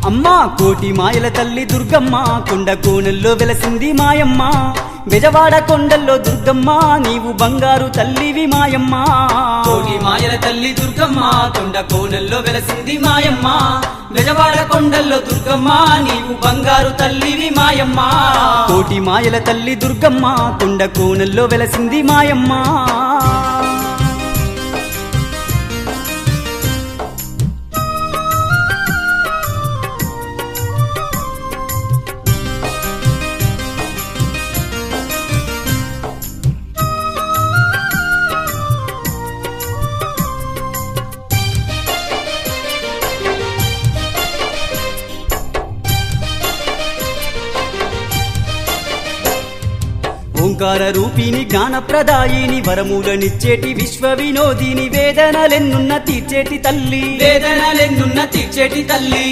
అమ్మా కోటి మాయల తల్లి దుర్గమ్మ కొండ కోనల్లో వెలసింది మాయమ్మ బెజవాడ కొండల్లో దుర్గమ్మ నీవు బంగారు తల్లివి మాయమ్మ కోటి మాయల తల్లి దుర్గమ్మ కొండ కోనల్లో వెలసింది మాయమ్మ బెజవాడ కొండల్లో దుర్గమ్మ నీవు బంగారు తల్లివి మాయమ్మ కోటి మాయల తల్లి దుర్గమ్మ కొండ కోనల్లో వెలసింది మాయమ్మ ఓంకార రూపిణి జ్ఞానప్రదాయిని వరములనిచ్చేటి విశ్వ వినోదిని వేదనలెన్నున్న తీర్చేటి తల్లి వేదనలెన్నున్న తీర్చేటి తల్లి